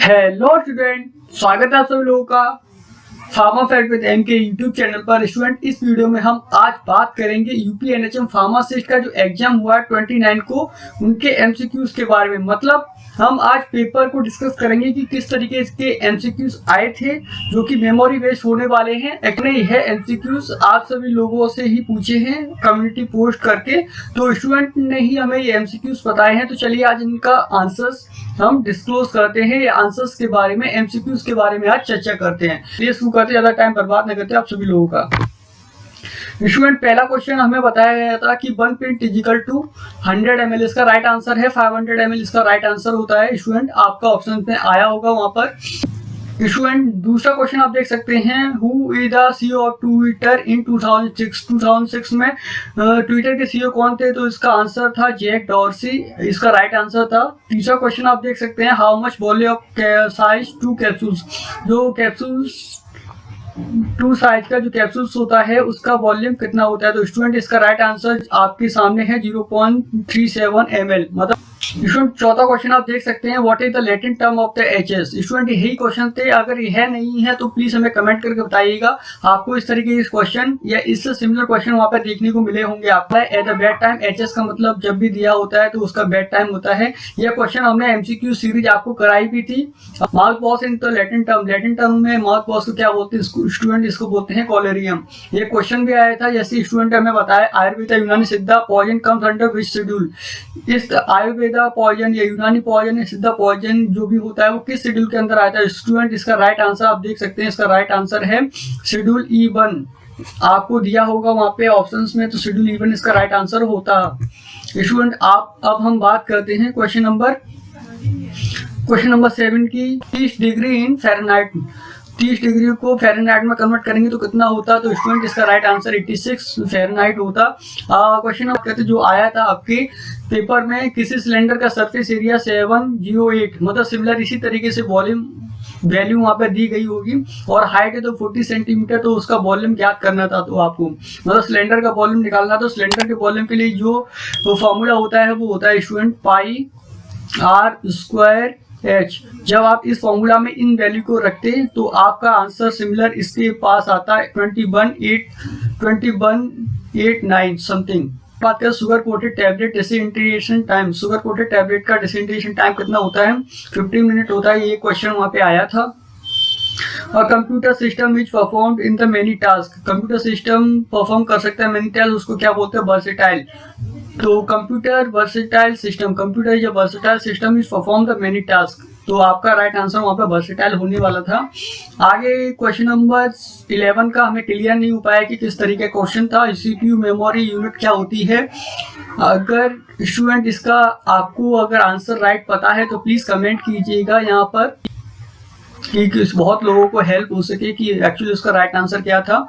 Hello student, स्वागत है आप सभी लोगों का फार्मा फैक्ट विद एम के यूट्यूब चैनल पर। स्टूडेंट, इस वीडियो में हम आज बात करेंगे यूपी एनएचएम फार्मासिस्ट का जो एग्जाम हुआ है 29 को, उनके एमसीक्यूज के बारे में। मतलब हम आज पेपर को डिस्कस करेंगे कि किस तरीके के एमसीक्यूज आए थे जो कि मेमोरी बेस्ड होने वाले हैं। एक्चुअली यह एमसीक्यूज आप सभी लोगों से ही पूछे हैं कम्युनिटी पोस्ट करके, तो स्टूडेंट ने ही हमें ये एमसीक्यूज बताए हैं। तो चलिए आज इनका आंसर्स हम डिस्क्लोज करते हैं, ये आंसर्स के बारे में, एमसीक्यूज के बारे में आज चर्चा करते हैं। ये शुरू करते ज्यादा टाइम बर्बाद न करते आप सभी लोगों का। स्टूडेंट, पहला क्वेश्चन हमें बताया गया था कि 1 pint is equal to 100 ml। इसका राइट आंसर है 500 ml। इसका राइट आंसर होता है स्टूडेंट, आपका ऑप्शन में आया होगा वहां पर। स्टूडेंट, दूसरा क्वेश्चन आप देख सकते हैं, who is the CEO of Twitter in 2006 में ट्विटर के सीईओ कौन थे? तो इसका आंसर था जैक डॉर्सी, इसका राइट आंसर था। तीसरा क्वेश्चन आप देख सकते हैं, how much volume of size 2 capsules. जो कैप्सूल्स 2 साइज का जो कैप्सूल्स होता है उसका वॉल्यूम कितना होता है? तो स्टूडेंट इसका राइट आंसर आपके सामने है 0.37 ml। मतलब स्टूडेंट, चौथा क्वेश्चन आप देख सकते हैं, what is the Latin term of the HS. Student, यही क्वेश्चन थे, अगर यह नहीं है तो प्लीज हमें कमेंट करके बताइएगा। आपको इस तरीके के क्वेश्चन या इससे सिमिलर क्वेश्चन वहां पर देखने को मिले होंगे। आपका at the bad time, HS का मतलब जब भी दिया होता है तो उसका बैड टाइम होता है। यह क्वेश्चन हमने एमसीक्यू सीरीज आपको कराई भी थी। Mouth wash in the Latin term, Latin term में माउथ वॉश को क्या बोलते हैं स्टूडेंट? इसको बोलते हैं कॉलेरियम। ये क्वेश्चन भी आया था, जैसे स्टूडेंट हमें बताया Ayurveda Unani Siddha poison comes under which schedule. इस आयुर्वेदा पॉइजन या यूनानी पॉइजन या सिद्धा पॉइजन जो भी होता है वो किस शेड्यूल के अंदर आता है? स्टूडेंट, इसका राइट आंसर आप देख सकते हैं, इसका राइट आंसर है शेड्यूल E1। आपको दिया होगा वहां पे ऑप्शंस में, तो शेड्यूल E1 इसका राइट आंसर होता। स्टूडेंट, अब हम बात करते हैं क्वेश्चन नंबर 7 की। 30 डिग्री इन फ़ारेनहाइट, 30 डिग्री को फ़ारेनहाइट में कन्वर्ट करेंगे तो कितना होता? तो स्टूडेंट इसका राइट आंसर 86 फ़ारेनहाइट होता। क्वेश्चन आप कहते जो आया था आपके पेपर में, किसी सिलेंडर का सरफेस एरिया 708, मतलब सिमिलर इसी तरीके से वॉल्यूम वैल्यू वहां पर दी गई होगी, और हाइट है तो 40 सेंटीमीटर, तो उसका वॉल्यूम ज्ञात करना था। तो आपको मतलब सिलेंडर का वॉल्यूम निकालना, तो सिलेंडर के वॉल्यूम के लिए जो फॉर्मूला होता है वो होता है student pi R square H। जब आप इस फॉर्मूला में इन वैल्यू को रखते हैं तो आपका आंसर सिमिलर इसके पास आता है 2189 समथिंग। बात करें sugar coated tablet disintegration time, sugar coated tablet का डिसइंटीग्रेशन टाइम कितना होता है? 15 मिनट होता है। ये क्वेश्चन वहां पे आया था। और computer system is performed in the many task, computer system perform कर सकता है मेनी टास्क, उसको क्या बोलते हैं? वर्सेटाइल। तो computer versatile system, computer is a versatile system is perform the many task. तो आपका राइट आंसर वहां पे वर्सेटाइल होने वाला था। आगे क्वेश्चन नंबर 11 का हमें क्लियर नहीं हो पाया कि किस तरीके का क्वेश्चन था। सीपीयू मेमोरी यूनिट क्या होती है? अगर स्टूडेंट इसका आपको अगर आंसर राइट पता है तो प्लीज कमेंट कीजिएगा यहाँ पर, कि बहुत लोगों को हेल्प हो सके कि एक्चुअली उसका राइट आंसर क्या था।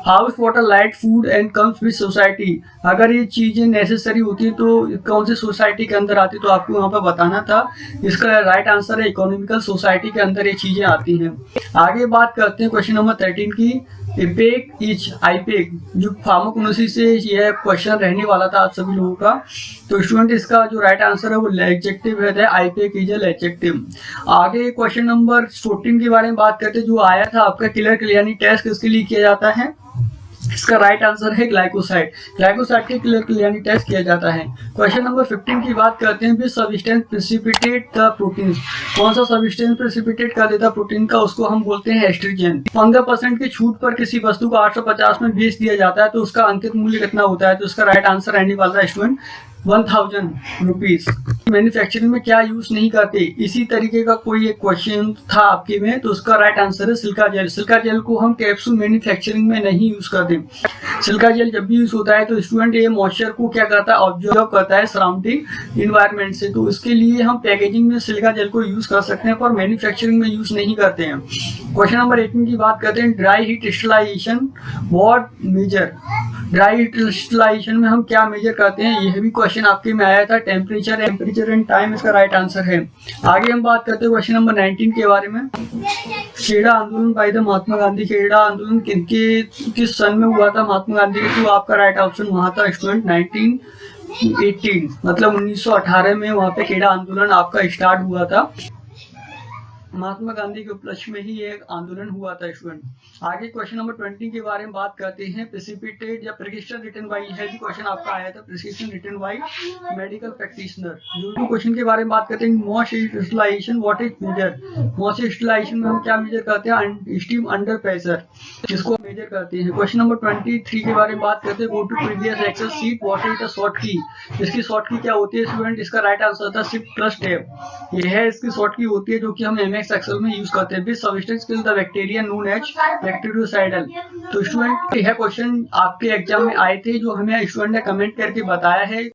House water light food and comes with society, अगर ये चीजें नेसेसरी होती है तो कौन सी सोसाइटी के अंदर आती, तो आपको वहां पर बताना था। इसका राइट आंसर है इकोनॉमिकल सोसाइटी के अंदर ये चीजें आती हैं। आगे बात करते हैं क्वेश्चन नंबर 13 की। इपेक इच आईपेक, जो फार्माकोनोसी से यह क्वेश्चन रहने वाला था आप सभी लोगों का। तो स्टूडेंट, इसका जो राइट आंसर है वो एडजेक्टिव है, आईपेक इज एडजेक्टिव। आगे क्वेश्चन नंबर 14 के बारे में बात करते हैं, जो आया था आपका किलर क्लियरिंग टेस्ट किसके लिए किया जाता है? इसका राइट आंसर है ग्लाइकोसाइड, ग्लाइकोसाइड के किलर क्लियरिंग टेस्ट किया जाता है। क्वेश्चन नंबर 15 की बात करते हैं, which substance precipitate the protein, कौन सा सब्सटेंस प्रेसिपिटेट कर देता प्रोटीन का? उसको हम बोलते हैं एस्ट्रोजन। 15% की छूट पर किसी वस्तु को 850 में बेच दिया जाता है तो उसका अंकित मूल्य कितना होता है? तो इसका राइट आंसर रहने वाला है स्टूडेंट 1000 रुपीज। मैन्युफैक्चरिंग में क्या यूज नहीं करते? इसी तरीके का कोई एक क्वेश्चन था आपके में, तो उसका राइट आंसर है सिल्का जेल। सिल्का जेल को हम कैप्सूल मैन्युफैक्चरिंग में नहीं यूज करते। सिल्का जेल जब भी यूज होता है तो स्टूडेंट ये मॉइस्चर को क्या करता है? ऑब्जर्व करता है सराउंडिंग इन्वायरमेंट से, तो इसके लिए हम पैकेजिंग में सिल्का जेल को यूज कर सकते हैं पर मैन्युफैक्चरिंग में यूज नहीं करते हैं। क्वेश्चन नंबर 18 की बात करते हैं, dry heat sterilization what major, dry heat sterilization में हम क्या मेजर करते हैं? यह भी क्वेश्चन आपके में आया था। टेम्परेचर एंड टाइम इसका राइट आंसर है। आगे हम बात करते हैं क्वेश्चन नंबर 19 के बारे में। खेड़ा आंदोलन बाय द महात्मा गांधी, खेड़ा आंदोलन किस सन में हुआ था महात्मा गांधी के? तो आपका राइट ऑप्शन वहां था स्टूडेंट 1918, मतलब 1918 में वहां पे खेड़ा आंदोलन आपका स्टार्ट हुआ था। महात्मा गांधी के उपलक्ष्य में ही एक आंदोलन हुआ था स्टूडेंट। आगे क्वेश्चन नंबर 20 के बारे में बात करते हैं। प्रेसिपिटेट या प्रिस्क्रिप्शन रिटन बाई, है भी क्वेश्चन आपका आया था, prescription written by medical practitioner. YouTube question के बारे में बात करते हैं। Mass sterilization what is measure. Mass sterilization में हम क्या मेजर करते हैं, स्टीम अंडर प्रेशर, जिसको मेजर करते हैं। क्वेश्चन नंबर 23 के बारे में बात करते हैं। Go to previous excel sheet, what is the short key. इसकी शॉर्ट की क्या होती है स्टूडेंट, इसका राइट आंसर था शिफ्ट प्लस टैब। यह है इसकी शॉर्ट की होती है जो कि हम एमएस एक्सेल में यूज करते हैं। Which substance kill the bacteria known as bactericidal. तो स्टूडेंट यह क्वेश्चन आपके एग्जाम में आए थे, जो हमें स्टूडेंट ने कमेंट करके बताया है।